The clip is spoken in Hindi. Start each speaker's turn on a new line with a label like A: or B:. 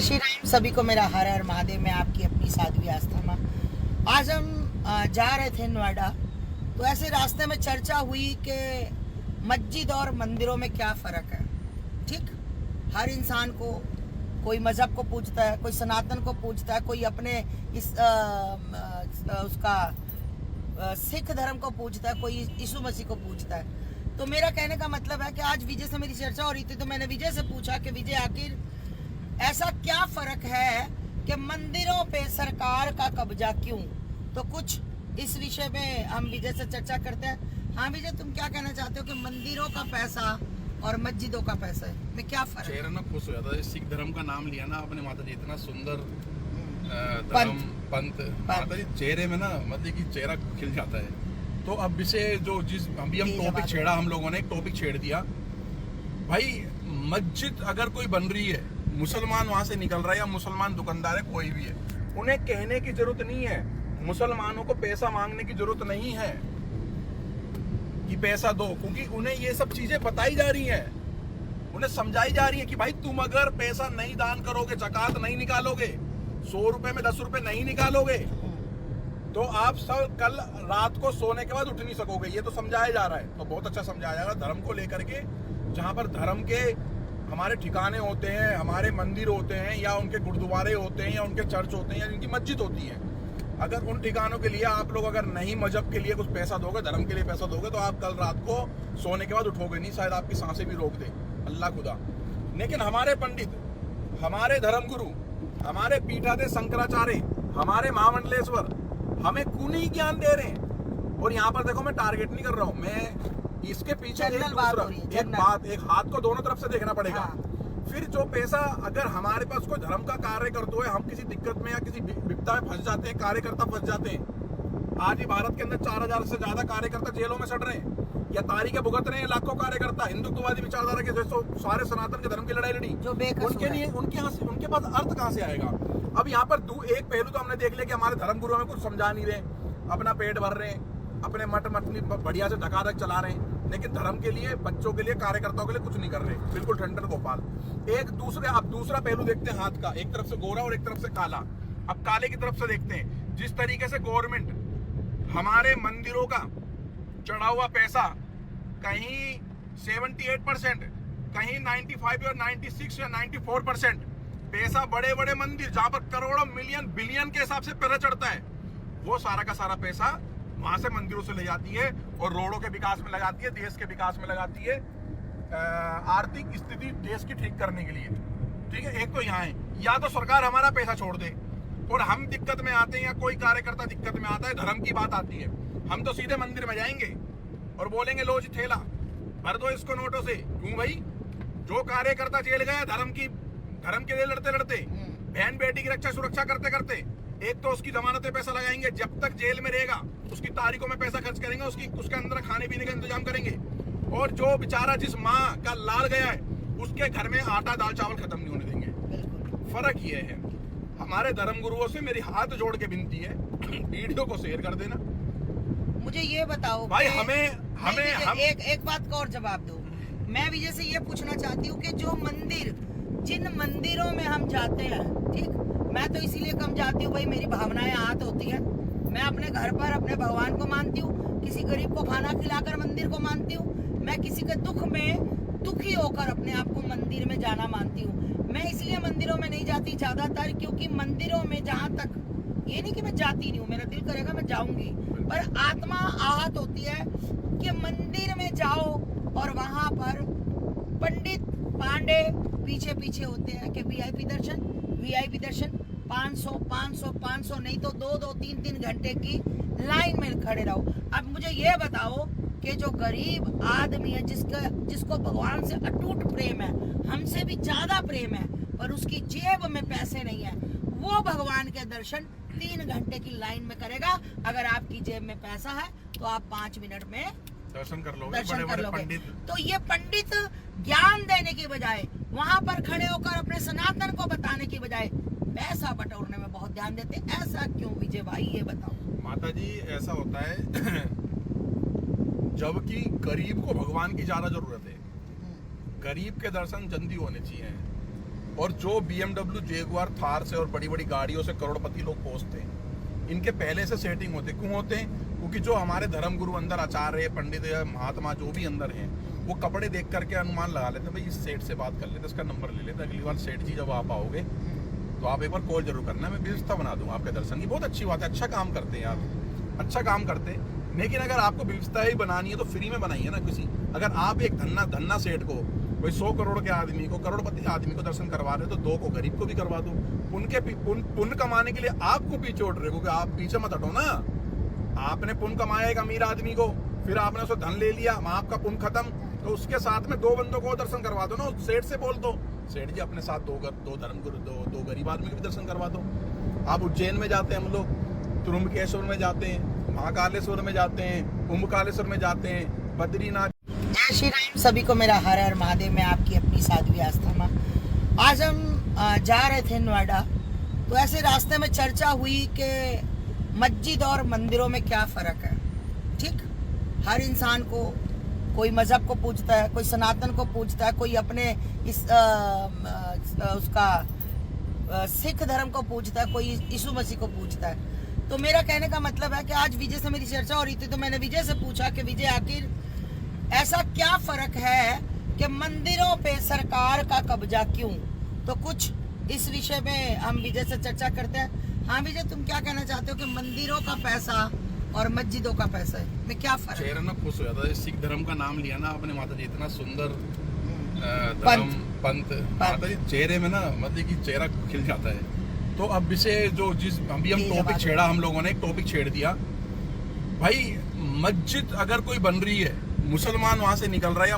A: श्री राम। सभी को मेरा हर हर महादेव में आपकी अपनी साध्वी आस्था में। आज हम जा रहे थे नोएडा, तो ऐसे रास्ते में चर्चा हुई कि मस्जिद और मंदिरों में क्या फ़र्क है। ठीक, हर इंसान को, कोई मज़हब को पूछता है, कोई सनातन को पूछता है, कोई अपने इस उसका सिख धर्म को पूछता है, कोई यीशु मसीह को पूछता है। तो मेरा कहने का मतलब है कि आज विजय से मेरी चर्चा हो रही थी, तो मैंने विजय से पूछा कि विजय, आखिर ऐसा क्या फर्क है कि मंदिरों पे सरकार का कब्जा क्यों। तो कुछ इस विषय में हम विजय से चर्चा करते हैं। हाँ विजय, तुम क्या कहना चाहते हो कि मंदिरों का पैसा और मस्जिदों का पैसा में क्या फर्क है?
B: चेहरा ना खुश हो जाता है। सिख धर्म का नाम लिया ना आपने माता जी, इतना सुंदर धर्म पंथ माता जी, चेहरे में ना मतलब कि चेहरा खिल जाता है। तो अब विषय जो जिस अभी हम टॉपिक छेड़ा, हम लोगों ने एक टॉपिक छेड़ दिया भाई, मस्जिद अगर कोई बन रही है, मुसलमान वहां से निकल रहा है या मुसलमान दुकानदार है, कोई भी है, उन्हें कहने की जरूरत नहीं है, मुसलमानों को पैसा मांगने की जरूरत नहीं है कि पैसा दो, क्योंकि उन्हें ये सब चीजें बताई जा रही हैं, उन्हें समझाई जा रही है कि भाई तुम अगर पैसा नहीं दान करोगे, ज़कात नहीं निकालोगे, 100 रुपए में 10 रुपए नहीं निकालोगे, तो आप सब कल रात को सोने के बाद उठ नहीं सकोगे। ये तो समझाया जा रहा है, तो बहुत अच्छा समझाया जा रहा है धर्म को लेकर के। जहां पर धर्म के हमारे ठिकाने होते हैं, हमारे मंदिर होते हैं, या उनके गुरुद्वारे होते हैं, या उनके चर्च होते हैं, या उनकी मस्जिद होती है, अगर उन ठिकानों के लिए आप लोग अगर नहीं मजहब के लिए कुछ पैसा दोगे, धर्म के लिए पैसा दोगे, तो आप कल रात को सोने के बाद उठोगे नहीं, शायद आपकी सांसें भी रोक दे अल्लाह खुदा। लेकिन हमारे पंडित, हमारे धर्मगुरु, हमारे पीठाधे शंकराचार्य, हमारे महामंडलेश्वर हमें खूनी ज्ञान दे रहे हैं। और यहाँ पर देखो, मैं टारगेट नहीं कर रहा हूँ, मैं इसके पीछे एक हाथ को दोनों तरफ से देखना पड़ेगा। हाँ। फिर जो पैसा, अगर हमारे पास कोई धर्म का कार्य करते हुए हम किसी दिक्कत में या किसी विपदा में फंस जाते हैं, कार्यकर्ता फंस जाते हैं, आज ही भारत के अंदर 4000 से ज्यादा कार्यकर्ता जेलों में सड़ रहे हैं या तारीखें भुगत रहे हैं, लाखों कार्यकर्ता हिंदुत्ववादी विचारधारा के जो सारे सनातन के धर्म की लड़ाई लड़ी, उनके लिए उनके पास अर्थ कहाँ से आएगा। अब यहाँ पर एक पहलू तो हमने देख लिया कि हमारे धर्मगुरु हमें कुछ समझा नहीं रहे, अपना पेट भर रहे हैं, अपने मठ बढ़िया से धकाधक चला रहे हैं, लेकिन धर्म के लिए, बच्चों के लिए, कार्यकर्ताओं के लिए कुछ नहीं कर रहे, बिल्कुल ठंडन गोपाल। अब दूसरा पहलू देखते हैं हाथ का, एक तरफ से गोरा और एक तरफ से काला। अब काले की तरफ से देखते हैं, जिस तरीके से गवर्नमेंट हमारे मंदिरों का चढ़ा हुआ पैसा कहीं 78%, कहीं 95 या 96 या 94% पैसा, बड़े बड़े मंदिर जहां पर करोड़ों, मिलियन, बिलियन के हिसाब से पैसा चढ़ता है, वो सारा का सारा पैसा वहां से मंदिरों से ले जाती है और रोडों के विकास में लगाती है, देश के विकास में लगाती है, आर्थिक स्थिति देश की ठीक करने के लिए। ठीक है, एक तो यहाँ है, या तो सरकार हमारा पैसा छोड़ दे और हम दिक्कत में आते हैं, या कोई कार्यकर्ता दिक्कत में आता है, धर्म की बात आती है, हम तो सीधे मंदिर में जाएंगे और बोलेंगे लो जी ठेला भर दो इसको नोटों से। क्यों भाई, जो कार्यकर्ता जेल गया धर्म के लिए लड़ते लड़ते, बहन बेटी की रक्षा सुरक्षा करते करते, एक तो उसकी जमानत पे पैसा लगाएंगे, जब तक जेल में रहेगा उसकी तारीखों में पैसा खर्च करेंगे, उसके अंदर खाने पीने का इंतजाम करेंगे, और जो बेचारा जिस माँ का लाल गया है उसके घर में आटा दाल चावल खत्म नहीं होने देंगे। फर्क ये है। हमारे धर्म गुरुओं से मेरी हाथ जोड़ के विनती है, वीडियो को शेयर कर देना।
A: मुझे ये बताओ
B: भाई, हम
A: एक बात का और जवाब दो। मैं विजय से ये पूछना चाहती हूँ कि जो मंदिर, जिन मंदिरों में हम जाते हैं, ठीक, मैं तो इसीलिए कम जाती हूँ भाई, मेरी भावनाएं आहत होती हैं। मैं अपने घर पर अपने भगवान को मानती हूँ, किसी गरीब को खाना खिलाकर मंदिर को मानती हूँ, मैं किसी के दुख में दुखी होकर अपने आप को मंदिर में जाना मानती हूँ। मैं इसलिए मंदिरों में नहीं जाती ज्यादातर, क्योंकि मंदिरों में जहाँ तक, ये नहीं कि मैं जाती नहीं हूँ, मेरा दिल करेगा मैं जाऊंगी, पर आत्मा आहत होती है कि मंदिर में जाओ और वहां पर पंडित पांडे पीछे पीछे होते हैं कि वीआईपी दर्शन 500 नहीं तो 2-3 घंटे की लाइन में खड़े रहो। अब मुझे ये बताओ कि जो गरीब आदमी है, जिसको भगवान से अटूट प्रेम है, हमसे भी ज्यादा प्रेम है, पर उसकी जेब में पैसे नहीं है, वो भगवान के दर्शन 3 घंटे की लाइन में करेगा। अगर आपकी जेब में पैसा है तो आप 5 मिनट में
B: दर्शन कर लोगे।
A: तो ये पंडित ज्ञान देने की बजाय, वहां पर खड़े होकर अपने सनातन को बताने की बजाय पैसा बटोरने में बहुत ध्यान देते। ऐसा क्यों विजय भाई, ये बताओ।
B: माता जी, ऐसा होता है जबकि गरीब को भगवान की ज्यादा जरूरत है, गरीब के दर्शन जल्दी होने चाहिए। और जो BMW जैगुआर थार से और बड़ी बड़ी गाड़ियों से करोड़पति लोग पहुंचते हैं, इनके पहले से सेटिंग होते। क्यों होते हैं? क्योंकि जो हमारे धर्मगुरु अंदर, आचार्य, पंडित, महात्मा जो भी अंदर हैं, वो कपड़े देख करके अनुमान लगा लेते हैं, भाई इस सेठ से बात कर लेते, इसका नंबर ले लेते, अगली बार सेठ जी जब आप आओगे तो आप एक बार कॉल जरूर करना, मैं व्यवस्था बना दूंगा आपके दर्शन की। बहुत अच्छी बात है, अच्छा काम करते हैं आप, अच्छा काम करते हैं। लेकिन अगर आपको व्यवस्था ही बनानी है तो फ्री में बनाइए ना। किसी, अगर आप एक धन्ना सेठ को, कोई 100 करोड़ के आदमी को, करोड़पति आदमी को दर्शन करवा रहे हो, तो 2 को गरीब को भी करवा दो। पुण्य कमाने के लिए आपको पीछे उठ रहे हो, क्योंकि आप पीछे मत हटो ना। आपने पुण्य कमाया एक अमीर आदमी को, फिर आपने उसको धन ले लिया, वहां आपका पुण्य खत्म, तो उसके साथ में 2 बंदों को दर्शन करवा दो ना। सेठ से बोल दो, सेठ जी अपने साथ 2 धर्मगुरु, 2 गरीब आदमी के भी दर्शन करवा दो। आप उज्जैन में जाते हैं, हम लोग त्र्यंबकेश्वर में जाते हैं, महाकालेश्वर में जाते हैं, ओमकारेश्वर में जाते हैं, बद्रीनाथ।
A: जय श्री राम। सभी को मेरा हर हर महादेव में आपकी अपनी साध्वी आस्था माँ। आज हम जा रहे थे नोएडा, तो ऐसे रास्ते में चर्चा हुई कि मस्जिद और मंदिरों में क्या फ़र्क है। ठीक, हर इंसान को, कोई मज़हब को पूछता है, कोई सनातन को पूछता है, कोई अपने इस उसका सिख धर्म को पूछता है, कोई यीशु मसीह को पूछता है। तो मेरा कहने का मतलब है कि आज विजय से मेरी चर्चा हो रही थी, तो मैंने विजय से पूछा कि विजय आखिर ऐसा क्या फ़र्क है कि मंदिरों पे सरकार का कब्जा क्यों। तो कुछ इस विषय में हम विजय से चर्चा करते हैं। हाँ विजय, तुम क्या कहना चाहते हो कि मंदिरों का पैसा और मस्जिदों का पैसा में क्या फर्क है?
B: चेहरा ना खुश हो जाता है। सिख धर्म का नाम लिया ना आपने माता जी, इतना सुंदर धर्म, पंथ, माता जी चेहरे में ना मतलब कि चेहरा खिल जाता है। तो अब विषय जो जिस अभी हम टॉपिक छेड़ा, हम लोगों ने एक टॉपिक छेड़ दिया, भाई मस्जिद अगर कोई बन रही है, मुसलमान वहां से निकल रहा है या